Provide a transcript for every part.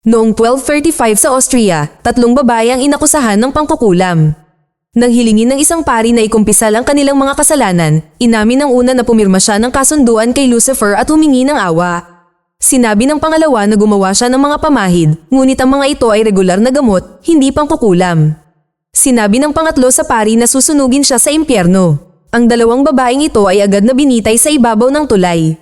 Noong 1235 sa Austria, 3 babae ang inakusahan ng pangkukulam. Nang hilingin ng isang pari na ikumpisal ang kanilang mga kasalanan, inamin ng una na pumirma siya ng kasunduan kay Lucifer at humingi ng awa. Sinabi ng pangalawa na gumawa siya ng mga pamahid, ngunit ang mga ito ay regular na gamot, hindi pangkukulam. Sinabi ng pangatlo sa pari na susunugin siya sa impyerno. Ang 2 babaeng ito ay agad na binitay sa ibabaw ng tulay.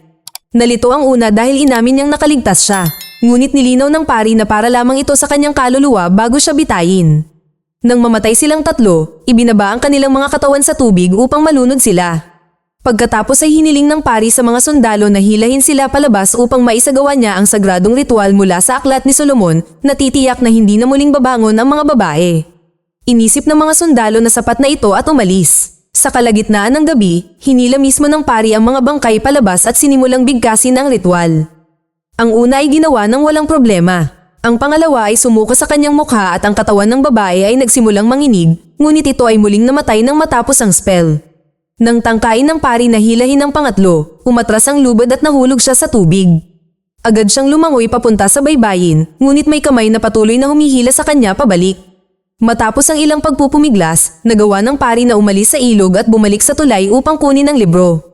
Nalito ang una dahil inamin niyang nakaligtas siya. Ngunit nilinaw ng pari na para lamang ito sa kanyang kaluluwa bago siya bitayin. Nang mamatay silang 3, ibinaba ang kanilang mga katawan sa tubig upang malunod sila. Pagkatapos ay hiniling ng pari sa mga sundalo na hilahin sila palabas upang maisagawa niya ang sagradong ritual mula sa aklat ni Solomon na titiyak na hindi na muling babangon ang mga babae. Inisip ng mga sundalo na sapat na ito at umalis. Sa kalagitnaan ng gabi, hinila mismo ng pari ang mga bangkay palabas at sinimulang bigkasin ang ritual. Ang una ay ginawa ng walang problema. Ang pangalawa ay sumuko sa kanyang mukha at ang katawan ng babae ay nagsimulang manginig, ngunit ito ay muling namatay nang matapos ang spell. Nang tangkain ng pari na hilahin ang pangatlo, umatras ang lubad at nahulog siya sa tubig. Agad siyang lumangoy papunta sa baybayin, ngunit may kamay na patuloy na humihila sa kanya pabalik. Matapos ang ilang pagpupumiglas, nagawa ng pari na umalis sa ilog at bumalik sa tulay upang kunin ang libro.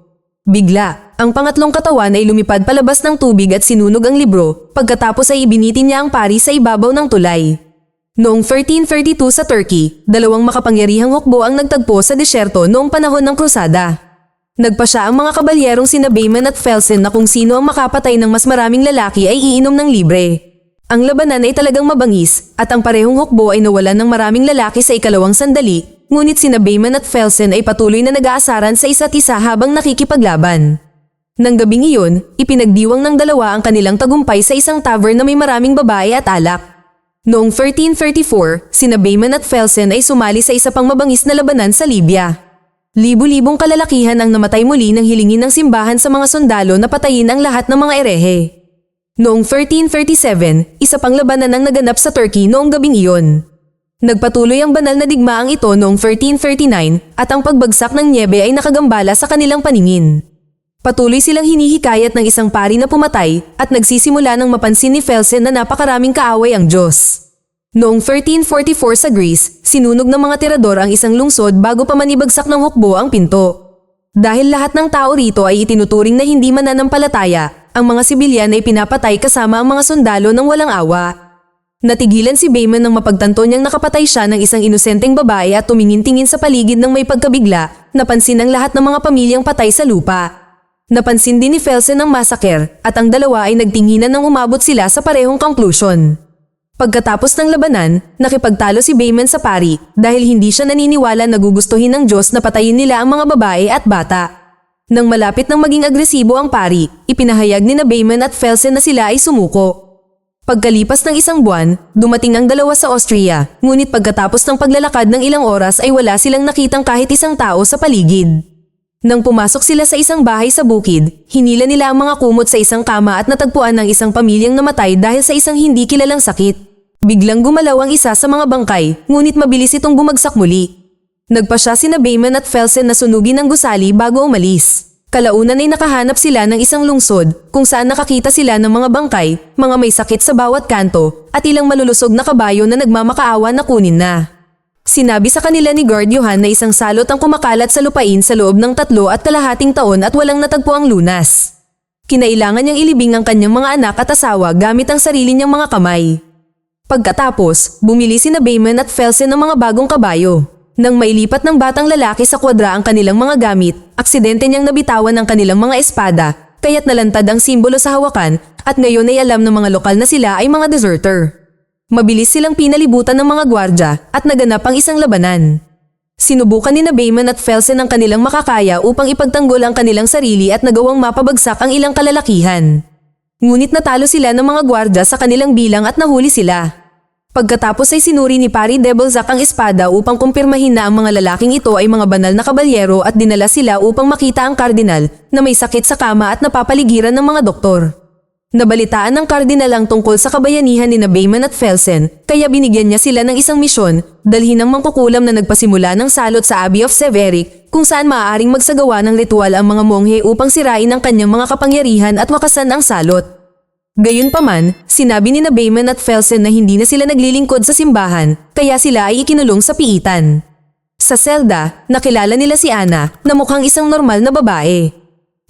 Bigla, ang pangatlong katawan ay lumipad palabas ng tubig at sinunog ang libro, pagkatapos ay ibinitin niya ang pari sa ibabaw ng tulay. Noong 1332 sa Turkey, 2 makapangyarihang hukbo ang nagtagpo sa disyerto noong panahon ng krusada. Nagpasya ang mga kabalyerong sina Bayman at Felsen na kung sino ang makapatay ng mas maraming lalaki ay iinom ng libre. Ang labanan ay talagang mabangis at ang parehong hukbo ay nawalan ng maraming lalaki sa ikalawang sandali, ngunit sina Bayman at Felsen ay patuloy na nag-aasaran sa isa't isa habang nakikipaglaban. Nang gabing iyon, ipinagdiwang ng 2 ang kanilang tagumpay sa isang tavern na may maraming babae at alak. Noong 1334, sina Bayman at Felsen ay sumali sa isa pang mabangis na labanan sa Libya. Libu-libong kalalakihan ang namatay muli nang hilingin ng simbahan sa mga sundalo na patayin ang lahat ng mga erehe. Noong 1337, isa pang labanan ang naganap sa Turkey noong gabing iyon. Nagpatuloy ang banal na digmaang ito noong 1339 at ang pagbagsak ng nyebe ay nakagambala sa kanilang paningin. Patuloy silang hinihikayat ng isang pari na pumatay at nagsisimula ng mapansin ni Felsen na napakaraming kaaway ang Diyos. Noong 1344 sa Greece, sinunog ng mga tirador ang isang lungsod bago pa man ibagsak ng hukbo ang pinto. Dahil lahat ng tao rito ay itinuturing na hindi mananampalataya, ang mga sibilyan ay pinapatay kasama ang mga sundalo ng walang awa. Natigilan si Bayman nang mapagtanto niyang nakapatay siya ng isang inosenteng babae at tumingin-tingin sa paligid ng may pagkabigla, napansin ang lahat ng mga pamilyang patay sa lupa. Napansin din ni Felsen ang massacre at ang 2 ay nagtinginan nang umabot sila sa parehong conclusion. Pagkatapos ng labanan, nakipagtalo si Bayman sa pari dahil hindi siya naniniwala na gugustuhin ng Diyos na patayin nila ang mga babae at bata. Nang malapit nang maging agresibo ang pari, ipinahayag ni Bayman at Felsen na sila ay sumuko. Pagkalipas ng isang buwan, dumating ang 2 sa Austria, ngunit pagkatapos ng paglalakad ng ilang oras ay wala silang nakitang kahit isang tao sa paligid. Nang pumasok sila sa isang bahay sa bukid, hinila nila ang mga kumot sa isang kama at natagpuan ng isang pamilyang namatay dahil sa isang hindi kilalang sakit. Biglang gumalaw ang isa sa mga bangkay, ngunit mabilis itong bumagsak muli. Nagpasya sina Bayman at Felsen na sunugin ang gusali bago umalis. Kalaunan ay nakahanap sila ng isang lungsod kung saan nakakita sila ng mga bangkay, mga may sakit sa bawat kanto, at ilang malulusog na kabayo na nagmamakaawa na kunin na. Sinabi sa kanila ni Guard Johan na isang salot ang kumakalat sa lupain sa loob ng 3.5 taon at walang natagpo ang lunas. Kinailangan niyang ilibing ang kanyang mga anak at asawa gamit ang sarili niyang mga kamay. Pagkatapos, bumili sina Bayman at Felsen ng mga bagong kabayo. Nang mailipat ng batang lalaki sa kwadra ang kanilang mga gamit, aksidente niyang nabitawan ang kanilang mga espada, kaya't nalantad ang simbolo sa hawakan at ngayon ay alam ng mga lokal na sila ay mga deserter. Mabilis silang pinalibutan ng mga gwardya at naganap ang isang labanan. Sinubukan ni Bayman at Felsen ang kanilang makakaya upang ipagtanggol ang kanilang sarili at nagawang mapabagsak ang ilang kalalakihan. Ngunit natalo sila ng mga gwardya sa kanilang bilang at nahuli sila. Pagkatapos ay sinuri ni Pari Debelzak ang espada upang kumpirmahin na ang mga lalaking ito ay mga banal na kabalyero at dinala sila upang makita ang kardinal na may sakit sa kama at napapaligiran ng mga doktor. Nabalitaan ng kardinal ang tungkol sa kabayanihan ni Bayman at Felsen, kaya binigyan niya sila ng isang misyon, dalhin ng mangkukulam na nagpasimula ng salot sa Abbey of Severick kung saan maaaring magsagawa ng ritual ang mga monghe upang sirain ang kanyang mga kapangyarihan at wakasan ang salot. Gayunpaman, sinabi ni Bayman at Felsen na hindi na sila naglilingkod sa simbahan, kaya sila ay ikinulong sa piitan. Sa selda, nakilala nila si Anna na mukhang isang normal na babae.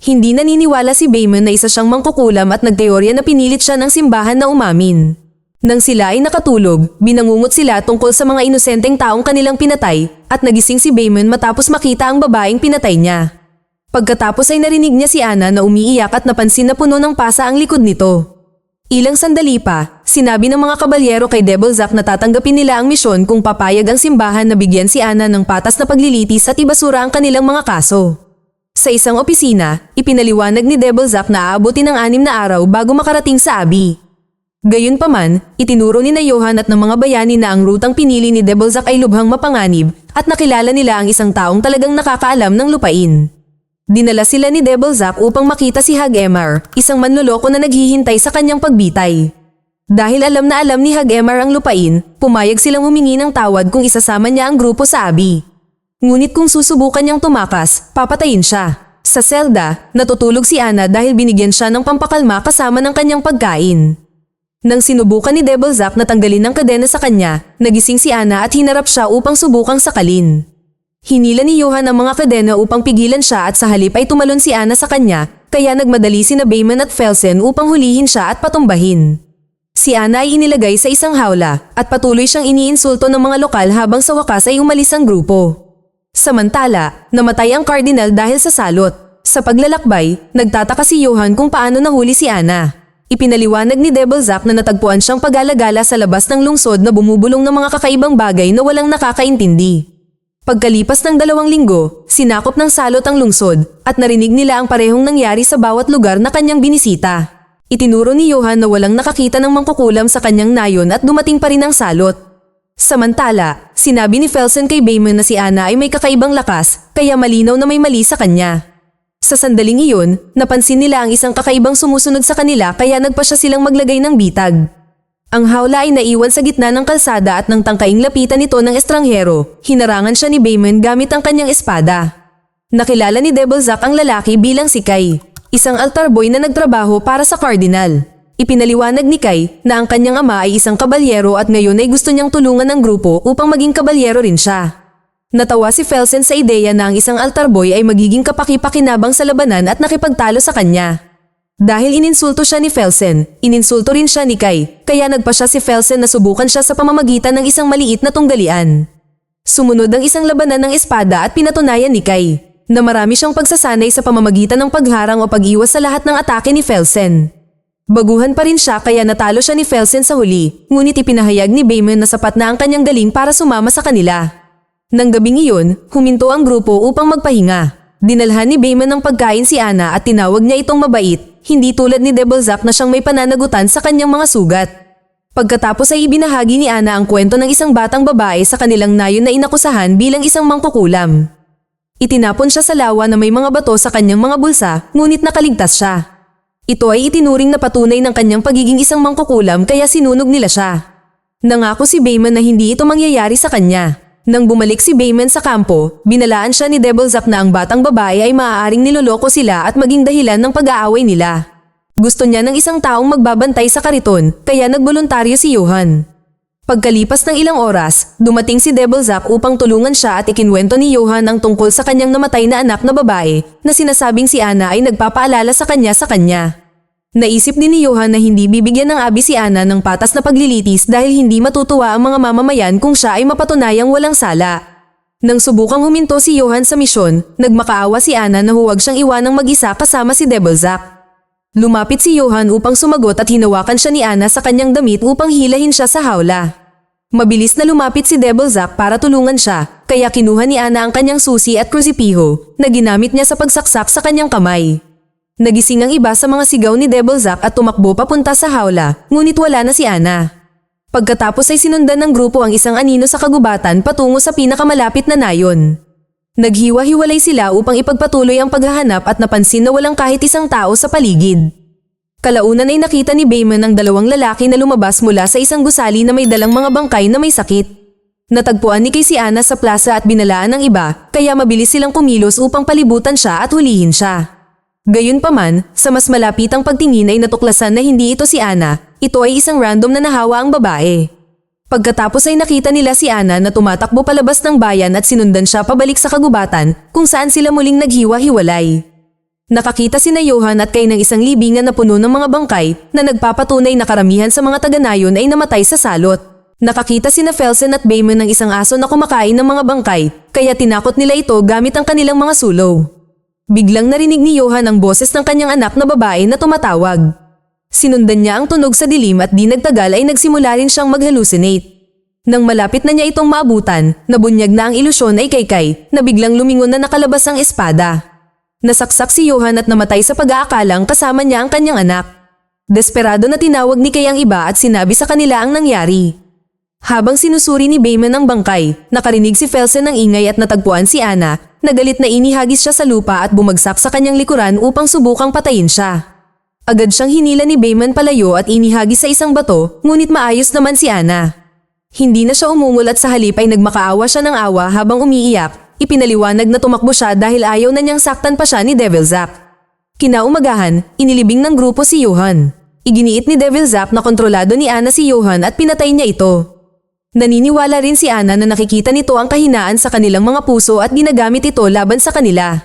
Hindi naniniwala si Bayman na isa siyang mangkukulam at nagteorya na pinilit siya ng simbahan na umamin. Nang sila ay nakatulog, binangungot sila tungkol sa mga inosenteng taong kanilang pinatay at nagising si Bayman matapos makita ang babaeng pinatay niya. Pagkatapos ay narinig niya si Anna na umiiyak at napansin na puno ng pasa ang likod nito. Ilang sandali pa, sinabi ng mga kabalyero kay Devilsack na tatanggapin nila ang misyon kung papayag ang simbahan na bigyan si Anna ng patas na paglilitis at ibasura ang kanilang mga kaso. Sa isang opisina, ipinaliwanag ni Devilsack na aabutin ng 6 na araw bago makarating sa Abbey. Gayunpaman, itinuro ni Johan at ng mga bayani na ang rutang pinili ni Devilsack ay lubhang mapanganib at nakilala nila ang isang taong talagang nakakaalam ng lupain. Dinala sila ni Devilsack upang makita si Hag-Emar, isang manloloko na naghihintay sa kanyang pagbitay. Dahil alam na alam ni Hag-Emar ang lupain, pumayag silang humingi ng tawad kung isasama niya ang grupo sa Abbey. Ngunit kung susubukan niyang tumakas, papatayin siya. Sa selda, natutulog si Anna dahil binigyan siya ng pampakalma kasama ng kanyang pagkain. Nang sinubukan ni Devilsack na tanggalin ang kadena sa kanya, nagising si Anna at hinarap siya upang subukang sakalin. Hinila ni Johan ang mga kadena upang pigilan siya at sa halip ay tumalon si Anna sa kanya, kaya nagmadali sina Bayman at Felsen upang hulihin siya at patumbahin. Si Anna ay inilagay sa isang hawla at patuloy siyang iniinsulto ng mga lokal habang sa wakas ay umalis ang grupo. Samantala, namatay ang kardinal dahil sa salot. Sa paglalakbay, nagtataka si Johan kung paano nahuli si Anna. Ipinaliwanag ni Devilsack na natagpuan siyang pag-alagala sa labas ng lungsod na bumubulong ng mga kakaibang bagay na walang nakakaintindi. Pagkalipas ng 2 linggo, sinakop ng salot ang lungsod at narinig nila ang parehong nangyari sa bawat lugar na kanyang binisita. Itinuro ni Johan na walang nakakita ng mangkukulam sa kanyang nayon at dumating pa rin ang salot. Samantala, sinabi ni Felsen kay Bayman na si Anna ay may kakaibang lakas, kaya malinaw na may mali sa kanya. Sa sandaling iyon, napansin nila ang isang kakaibang sumusunod sa kanila kaya nagpasya silang maglagay ng bitag. Ang hawla ay naiwan sa gitna ng kalsada at nang tangkaing lapitan nito ng estranghero, hinarangan siya ni Bayman gamit ang kanyang espada. Nakilala ni Devilsack ang lalaki bilang si Kai, isang altar boy na nagtrabaho para sa kardinal. Ipinaliwanag ni Kai na ang kanyang ama ay isang kabalyero at ngayon ay gusto niyang tulungan ng grupo upang maging kabalyero rin siya. Natawa si Felsen sa ideya na ang isang altar boy ay magiging kapaki-pakinabang sa labanan at nakipagtalo sa kanya. Dahil ininsulto siya ni Felsen, ininsulto rin siya ni Kai, kaya nagpasya si Felsen na subukan siya sa pamamagitan ng isang maliit na tunggalian. Sumunod ang isang labanan ng espada at pinatunayan ni Kai na marami siyang pagsasanay sa pamamagitan ng pagharang o pag-iwas sa lahat ng atake ni Felsen. Baguhan pa rin siya kaya natalo siya ni Felsen sa huli, ngunit ipinahayag ni Bayman na sapat na ang kanyang galing para sumama sa kanila. Nang gabing iyon, huminto ang grupo upang magpahinga. Dinalhan ni Bayman ng pagkain si Anna at tinawag niya itong mabait, hindi tulad ni Devilsack na siyang may pananagutan sa kanyang mga sugat. Pagkatapos ay ibinahagi ni Anna ang kwento ng isang batang babae sa kanilang nayon na inakusahan bilang isang mangkukulam. Itinapon siya sa lawa na may mga bato sa kanyang mga bulsa, ngunit nakaligtas siya. Ito ay itinuring na patunay ng kanyang pagiging isang mangkukulam kaya sinunog nila siya. Nangako si Bayman na hindi ito mangyayari sa kanya. Nang bumalik si Bayman sa kampo, binalaan siya ni Devilsack na ang batang babae ay maaaring niloloko sila at maging dahilan ng pag-aaway nila. Gusto niya ng isang taong magbabantay sa kariton, kaya nagboluntaryo si Johan. Pagkalipas ng ilang oras, dumating si Devilsack upang tulungan siya at ikinwento ni Johan ang tungkol sa kanyang namatay na anak na babae na sinasabing si Anna ay nagpapaalala sa kanya. Naisip din ni Johan na hindi bibigyan ng Abbey si Anna ng patas na paglilitis dahil hindi matutuwa ang mga mamamayan kung siya ay mapatunayang walang sala. Nang subukang huminto si Johan sa misyon, nagmakaawa si Anna na huwag siyang iwanang mag-isa kasama si Devilsack. Lumapit si Johan upang sumagot at hinawakan siya ni Anna sa kanyang damit upang hilahin siya sa hawla. Mabilis na lumapit si Devilsack para tulungan siya, kaya kinuha ni Anna ang kanyang susi at krusipiho na ginamit niya sa pagsaksak sa kanyang kamay. Nagising ang iba sa mga sigaw ni Devilsack at tumakbo papunta sa hawla, ngunit wala na si Anna. Pagkatapos ay sinundan ng grupo ang isang anino sa kagubatan patungo sa pinakamalapit na nayon. Naghiwa-hiwalay sila upang ipagpatuloy ang paghahanap at napansin na walang kahit isang tao sa paligid. Kalaunan ay nakita ni Bayman ang 2 lalaki na lumabas mula sa isang gusali na may dalang mga bangkay na may sakit. Natagpuan ni Kai si Anna sa plaza at binalaan ng iba, kaya mabilis silang kumilos upang palibutan siya at hulihin siya. Gayunpaman, sa mas malapitang pagtingin ay natuklasan na hindi ito si Ana, ito ay isang random na nahawa ang babae. Pagkatapos ay nakita nila si Ana na tumatakbo palabas ng bayan at sinundan siya pabalik sa kagubatan kung saan sila muling naghiwa-hiwalay. Nakakita sina Johan at Kai ng isang libingan na puno ng mga bangkay na nagpapatunay na karamihan sa mga taga-nayon ay namatay sa salot. Nakakita sina Felsen at Bayman ng isang aso na kumakain ng mga bangkay, kaya tinakot nila ito gamit ang kanilang mga sulo. Biglang narinig ni Johan ang boses ng kanyang anak na babae na tumatawag. Sinundan niya ang tunog sa dilim at di nagtagal ay nagsimula rin siyang mag-hallucinate. Nang malapit na niya itong maabutan, nabunyag na ang ilusyon ay Kai na biglang lumingon na nakalabas ang espada. Nasaksak si Johan at namatay sa pag-aakalang kasama niya ang kanyang anak. Desperado na tinawag ni Kai ang iba at sinabi sa kanila ang nangyari. Habang sinusuri ni Bayman ang bangkay, nakarinig si Felsen ng ingay at natagpuan si Ana, na galit na inihagis siya sa lupa at bumagsak sa kanyang likuran upang subukang patayin siya. Agad siyang hinila ni Bayman palayo at inihagis sa isang bato, ngunit maayos naman si Ana. Hindi na siya umungol at sa halip ay nagmakaawa siya ng awa habang umiiyak, ipinaliwanag na tumakbo siya dahil ayaw na niyang saktan pa siya ni Devil Zap. Kinaumagahan, inilibing ng grupo si Johan. Iginiit ni Devil Zap na kontrolado ni Ana si Johan at pinatay niya ito. Naniniwala rin si Ana na nakikita nito ang kahinaan sa kanilang mga puso at ginagamit ito laban sa kanila.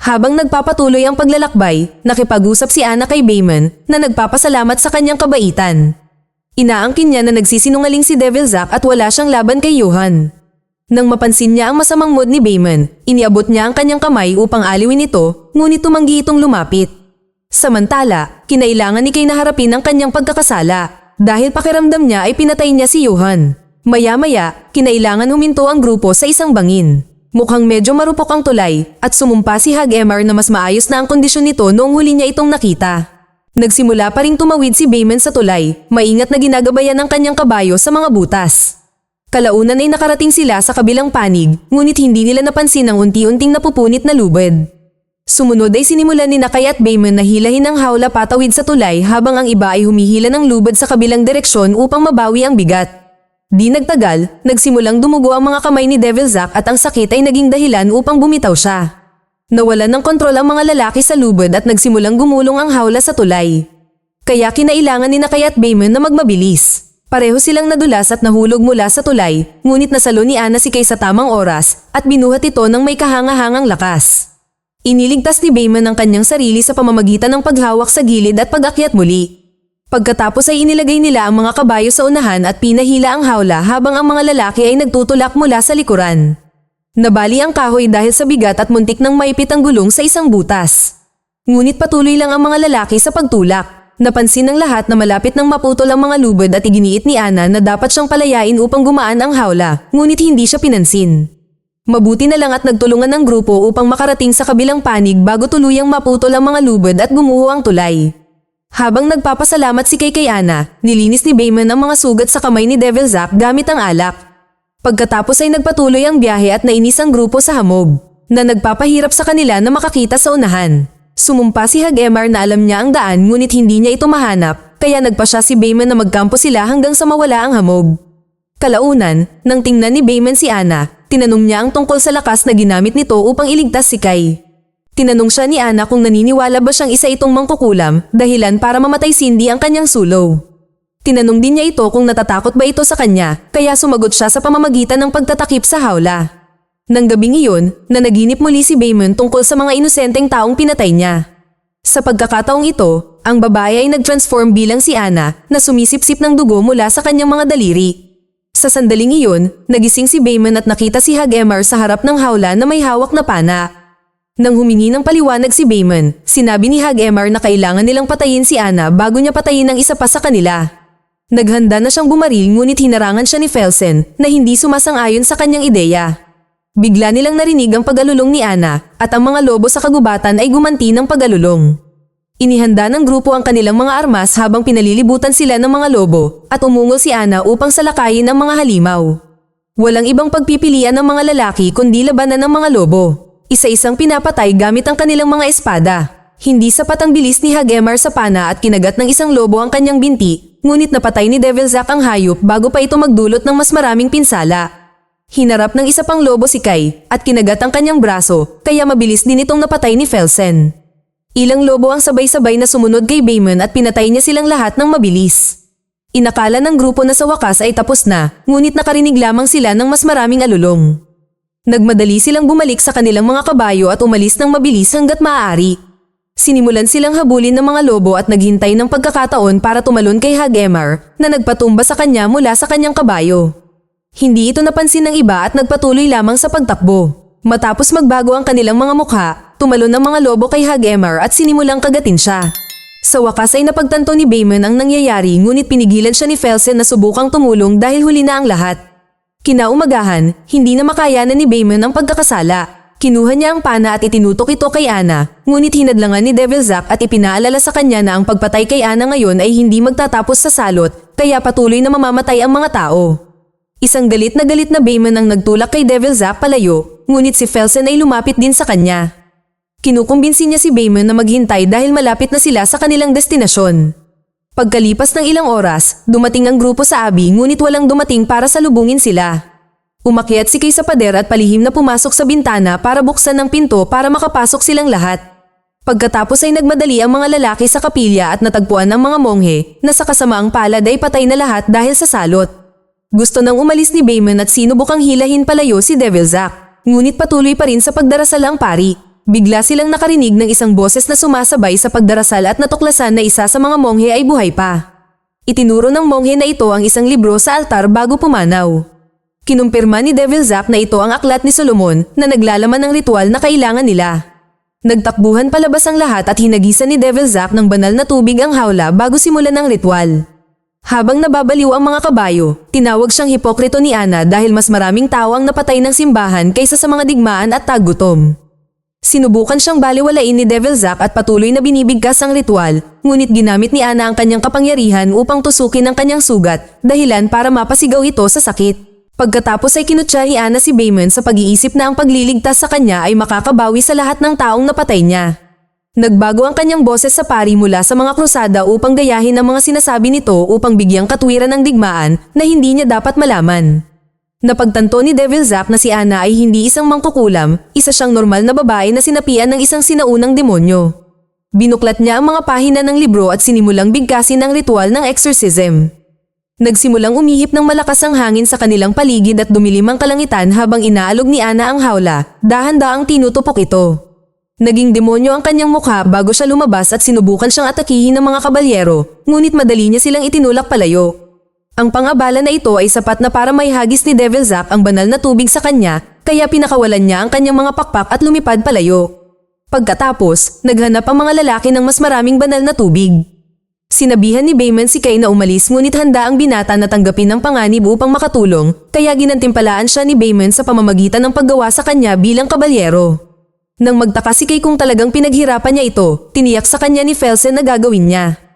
Habang nagpapatuloy ang paglalakbay, nakipag-usap si Ana kay Bayman na nagpapasalamat sa kanyang kabaitan. Inaangkin niya na nagsisinungaling si Devil Zap at wala siyang laban kay Johan. Nang mapansin niya ang masamang mood ni Bayman, iniabot niya ang kanyang kamay upang aliwin ito, ngunit tumanggi itong lumapit. Samantala, kinailangan ni Kai na harapin ang kanyang pagkakasala dahil pakiramdam niya ay pinatay niya si Johan. Maya-maya, kinailangan huminto ang grupo sa isang bangin. Mukhang medyo marupok ang tulay at sumumpa si Hag-Emar na mas maayos na ang kondisyon nito noong huli niya itong nakita. Nagsimula pa ring tumawid si Bayman sa tulay, maingat na ginagabayan ang kanyang kabayo sa mga butas. Kalaunan ay nakarating sila sa kabilang panig, ngunit hindi nila napansin ang unti-unting napupunit na lubid. Sumunod ay sinimulan ni Kai at Bayman na hilahin ang hawla patawid sa tulay habang ang iba ay humihila ng lubid sa kabilang direksyon upang mabawi ang bigat. Di nagtagal, nagsimulang dumugo ang mga kamay ni Devil Zap at ang sakit ay naging dahilan upang bumitaw siya. Nawalan ng kontrol ang mga lalaki sa lubid at nagsimulang gumulong ang hawla sa tulay. Kaya kinailangan ni Kai at Bayman na magmabilis. Pareho silang nadulas at nahulog mula sa tulay, ngunit nasalo ni Ana si Kai sa tamang oras at binuhat ito ng may kahanga-hangang lakas. Iniligtas ni Bayman ang kanyang sarili sa pamamagitan ng paghawak sa gilid at pag-akyat muli. Pagkatapos ay inilagay nila ang mga kabayo sa unahan at pinahila ang hawla habang ang mga lalaki ay nagtutulak mula sa likuran. Nabali ang kahoy dahil sa bigat at muntik nang maipit ang gulong sa isang butas. Ngunit patuloy lang ang mga lalaki sa pagtulak. Napansin ng lahat na malapit nang maputol ang mga lubid at iginiit ni Ana na dapat siyang palayain upang gumaan ang hawla, ngunit hindi siya pinansin. Mabuti na lang at nagtulungan ng grupo upang makarating sa kabilang panig bago tuluyang maputol ang mga lubid at gumuho ang tulay. Habang nagpapasalamat si kay Ana, nilinis ni Bayman ang mga sugat sa kamay ni Devil Zap gamit ang alak. Pagkatapos ay nagpatuloy ang biyahe at nainis ang grupo sa hamog, na nagpapahirap sa kanila na makakita sa unahan. Sumumpa si Hag-Emar na alam niya ang daan ngunit hindi niya ito mahanap, kaya nagpasya si Bayman na magkampo sila hanggang sa mawala ang hamog. Kalaunan, nang tingnan ni Bayman si Ana, tinanong niya ang tungkol sa lakas na ginamit nito upang iligtas si Kai. Tinanong siya ni Ana kung naniniwala ba siyang isa itong mangkukulam, dahilan para mamatay Cindy ang kanyang sulo. Tinanong din niya ito kung natatakot ba ito sa kanya, kaya sumagot siya sa pamamagitan ng pagtatakip sa hawla. Nang gabing iyon, nanaginip muli si Bayman tungkol sa mga inosenteng taong pinatay niya. Sa pagkakataong ito, ang babae ay nag-transform bilang si Ana na sumisipsip ng dugo mula sa kanyang mga daliri. Sa sandaling iyon, nagising si Bayman at nakita si Hag-Emar sa harap ng hawla na may hawak na pana. Nang humingi ng paliwanag si Bayman, sinabi ni Hag-Emar na kailangan nilang patayin si Ana bago niya patayin ang isa pa sa kanila. Naghanda na siyang bumaril ngunit hinarangan siya ni Felsen na hindi sumasang-ayon sa kanyang ideya. Bigla nilang narinig ang pag-alulong ni Ana at ang mga lobo sa kagubatan ay gumanti ng pag-alulong. Inihanda ng grupo ang kanilang mga armas habang pinalilibutan sila ng mga lobo at umungol si Ana upang salakayin ang mga halimaw. Walang ibang pagpipilian ng mga lalaki kundi labanan ng mga lobo. Isa-isang pinapatay gamit ang kanilang mga espada. Hindi sapat ang bilis ni Hag-Emar sa pana at kinagat ng isang lobo ang kanyang binti, ngunit napatay ni Devil Zap ang hayop bago pa ito magdulot ng mas maraming pinsala. Hinarap ng isa pang lobo si Kai at kinagat ang kanyang braso, kaya mabilis din itong napatay ni Felsen. Ilang lobo ang sabay-sabay na sumunod kay Baemon at pinatay niya silang lahat ng mabilis. Inakala ng grupo na sa wakas ay tapos na, ngunit nakarinig lamang sila ng mas maraming alulong. Nagmadali silang bumalik sa kanilang mga kabayo at umalis ng mabilis hanggat maaari. Sinimulan silang habulin ng mga lobo at naghintay ng pagkakataon para tumalon kay Hagemar na nagpatumba sa kanya mula sa kanyang kabayo. Hindi ito napansin ng iba at nagpatuloy lamang sa pagtakbo. Matapos magbago ang kanilang mga mukha, tumalon ang mga lobo kay Hagemar at sinimulang kagatin siya. Sa wakas ay napagtanto ni Baemon ang nangyayari ngunit pinigilan siya ni Felsen na subukang tumulong dahil huli na ang lahat. Kinaumagahan, hindi na makayanan ni Baemon ang pagkakasala. Kinuha niya ang pana at itinutok ito kay Anna, ngunit hinadlangan ni Devilsack at ipinaalala sa kanya na ang pagpatay kay Anna ngayon ay hindi magtatapos sa salot, kaya patuloy na mamamatay ang mga tao. Isang galit na Baemon ang nagtulak kay Devilsack palayo, ngunit si Felsen ay lumapit din sa kanya. Kinukumbinsi niya si Baemon na maghintay dahil malapit na sila sa kanilang destinasyon. Pagkalipas ng ilang oras, dumating ang grupo sa Abi ngunit walang dumating para salubungin sila. Umakyat si Kay sa pader at palihim na pumasok sa bintana para buksan ang pinto para makapasok silang lahat. Pagkatapos ay nagmadali ang mga lalaki sa kapilya at natagpuan ng mga monghe na sa kasamaang palad ay patay na lahat dahil sa salot. Gusto nang umalis ni Baemon at sinubukang hilahin palayo si Devilsack, ngunit patuloy pa rin sa pagdarasal ang pari. Bigla silang nakarinig ng isang boses na sumasabay sa pagdarasal at natuklasan na isa sa mga monghe ay buhay pa. Itinuro ng monghe na ito ang isang libro sa altar bago pumanaw. Kinumpirma ni Devilsack na ito ang aklat ni Solomon na naglalaman ng ritual na kailangan nila. Nagtakbuhan palabas ang lahat at hinagisan ni Devilsack ng banal na tubig ang hawla bago simulan ang ritual. Habang nababaliw ang mga kabayo, tinawag siyang hipokrito ni Anna dahil mas maraming tao ang napatay ng simbahan kaysa sa mga digmaan at taggutom. Sinubukan siyang baliwalain ni Devilsack at patuloy na binibigkas ang ritual, ngunit ginamit ni Anna ang kanyang kapangyarihan upang tusukin ang kanyang sugat, dahilan para mapasigaw ito sa sakit. Pagkatapos ay kinutya ni Anna si Baemon sa pag-iisip na ang pagliligtas sa kanya ay makakabawi sa lahat ng taong napatay niya. Nagbago ang kanyang boses sa pari mula sa mga krusada upang gayahin ang mga sinasabi nito upang bigyang katwiran ng digmaan na hindi niya dapat malaman. Napagtanto ni Devilsack na si Anna ay hindi isang mangkukulam, isa siyang normal na babae na sinapian ng isang sinaunang demonyo. Binuklat niya ang mga pahina ng libro at sinimulang bigkasin ang ritual ng exorcism. Nagsimulang umihip ng malakas ang hangin sa kanilang paligid at dumilim ang kalangitan habang inaalog ni Anna ang hawla, dahan-daang tinutupok ito. Naging demonyo ang kanyang mukha bago siya lumabas at sinubukan siyang atakihin ng mga kabalyero, ngunit madali niya silang itinulak palayo. Ang pang-abala na ito ay sapat na para maihagis ni Devilsack ang banal na tubig sa kanya, kaya pinakawalan niya ang kanyang mga pakpak at lumipad palayo. Pagkatapos, naghanap ang mga lalaki ng mas maraming banal na tubig. Sinabihan ni Baemon si Kay na umalis ngunit handa ang binata na tanggapin ng panganib upang makatulong, kaya ginantimpalaan siya ni Baemon sa pamamagitan ng paggawa sa kanya bilang kabalyero. Nang magtaka si Kay kung talagang pinaghirapan niya ito, tiniyak sa kanya ni Felsen na gagawin niya.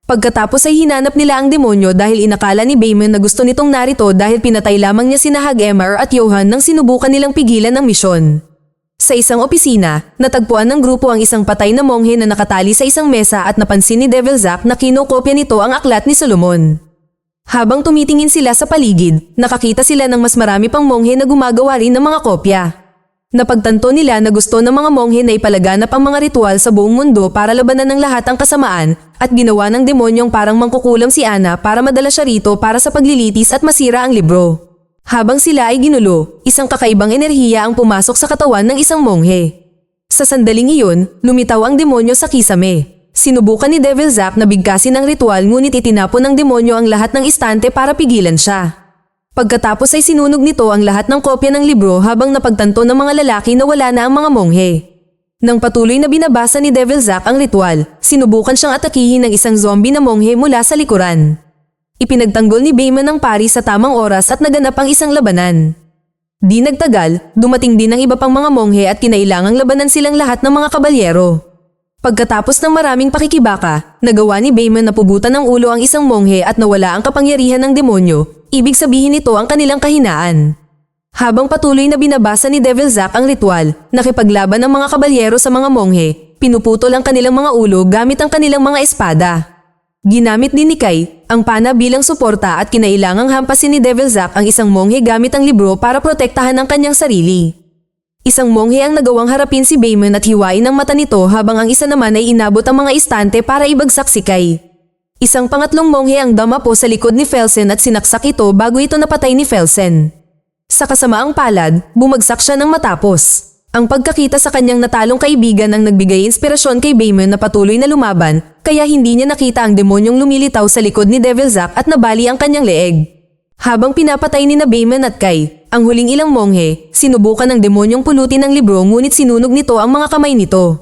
Pagkatapos ay hinanap nila ang demonyo dahil inakala ni Baemon na gusto nitong narito dahil pinatay lamang niya sina Hagemar at Johan nang sinubukan nilang pigilan ang misyon. Sa isang opisina, natagpuan ng grupo ang isang patay na monghe na nakatali sa isang mesa at napansin ni Devilsack na kinokopya nito ang aklat ni Solomon. Habang tumitingin sila sa paligid, nakakita sila ng mas marami pang monghe na gumagawa rin ng mga kopya. Napagtanto nila na gusto ng mga monghe na ipalaganap ang mga ritual sa buong mundo para labanan ng lahat ang kasamaan at ginawa ng demonyong parang mangkukulam si Anna para madala siya rito para sa paglilitis at masira ang libro. Habang sila ay ginulo, isang kakaibang enerhiya ang pumasok sa katawan ng isang monghe. Sa sandaling iyon, lumitaw ang demonyo sa kisame. Sinubukan ni Devilsack na bigkasin ang ritual ngunit itinapon ng demonyo ang lahat ng istante para pigilan siya. Pagkatapos ay sinunog nito ang lahat ng kopya ng libro habang napagtanto ng mga lalaki na wala na ang mga monghe. Nang patuloy na binabasa ni Devilsack ang ritual, sinubukan siyang atakihin ng isang zombie na monghe mula sa likuran. Ipinagtanggol ni Baemon ang pari sa tamang oras at naganap ang isang labanan. Di nagtagal, dumating din ang iba pang mga monghe at kinailangang labanan silang lahat ng mga kabalyero. Pagkatapos ng maraming pakikibaka, nagawa ni Baemon na pugutan ng ulo ang isang monghe at nawala ang kapangyarihan ng demonyo. Ibig sabihin nito ang kanilang kahinaan. Habang patuloy na binabasa ni Devilsack ang ritual, nakipaglaban ang mga kabalyero sa mga monghe, pinuputol ang kanilang mga ulo gamit ang kanilang mga espada. Ginamit din ni Kay ang pana bilang suporta at kinailangang hampasin ni Devilsack ang isang monghe gamit ang libro para protektahan ang kanyang sarili. Isang monghe ang nagawang harapin si Baemon at hiwain ang mata nito habang ang isa naman ay inabot ang mga istante para ibagsak si Kai. Isang pangatlong monghe ang dumapo sa likod ni Felsen at sinaksak ito bago ito napatay ni Felsen. Sa kasamaang palad, bumagsak siya ng matapos. Ang pagkakita sa kanyang natalong kaibigan ang nagbigay inspirasyon kay Baemon na patuloy na lumaban, kaya hindi niya nakita ang demonyong lumilitaw sa likod ni Devilsack at nabali ang kanyang leeg. Habang pinapatay ni na Baemon at Kai, ang huling ilang monghe, sinubukan ng demonyong pulutin ang libro ngunit sinunog nito ang mga kamay nito.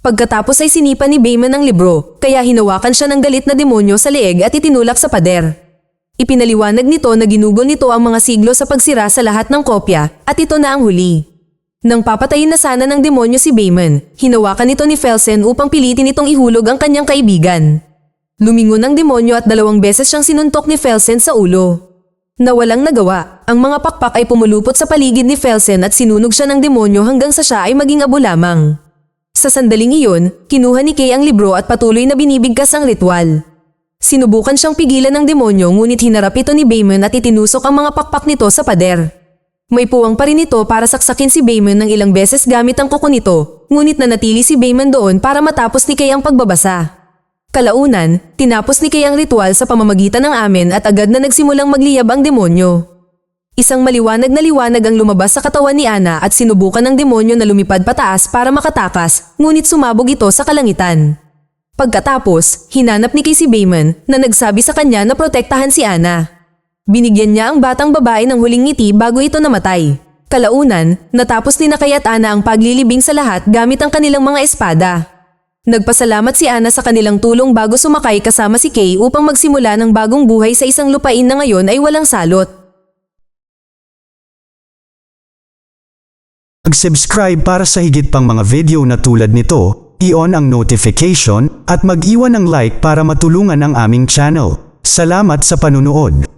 Pagkatapos ay sinipa ni Baemon ang libro, kaya hinawakan siya ng galit na demonyo sa leeg at itinulak sa pader. Ipinaliwanag nito na ginugol nito ang mga siglo sa pagsira sa lahat ng kopya at ito na ang huli. Nang papatayin na sana ng demonyo si Baemon, hinawakan nito ni Felsen upang pilitin itong ihulog ang kanyang kaibigan. Lumingon ang demonyo at 2 beses siyang sinuntok ni Felsen sa ulo. Na walang nagawa, ang mga pakpak ay pumulupot sa paligid ni Felsen at sinunog siya ng demonyo hanggang sa siya ay maging abo lamang. Sa sandaling iyon, kinuha ni Kay ang libro at patuloy na binibigkas ang ritual. Sinubukan siyang pigilan ng demonyo ngunit hinarap ito ni Baemon at itinusok ang mga pakpak nito sa pader. May puwang pa rin ito para saksakin si Baemon ng ilang beses gamit ang kuko nito, ngunit nanatili si Baemon doon para matapos ni Kay ang pagbabasa. Kalaunan, tinapos ni Kay ang ritual sa pamamagitan ng amen at agad na nagsimulang magliyab ang demonyo. Isang maliwanag na liwanag ang lumabas sa katawan ni Ana at sinubukan ng demonyo na lumipad pataas para makatakas, ngunit sumabog ito sa kalangitan. Pagkatapos, hinanap ni Kay si Baemon na nagsabi sa kanya na protektahan si Ana. Binigyan niya ang batang babae ng huling ngiti bago ito namatay. Kalaunan, natapos ni Kay at Ana ang paglilibing sa lahat gamit ang kanilang mga espada. Nagpasalamat si Ana sa kanilang tulong bago sumakay kasama si Kay upang magsimula ng bagong buhay sa isang lupain na ngayon ay walang salot. Mag-subscribe para sa higit pang mga video na tulad nito, i-on ang notification at mag-iwan ng like para matulungan ang aming channel. Salamat sa panunood.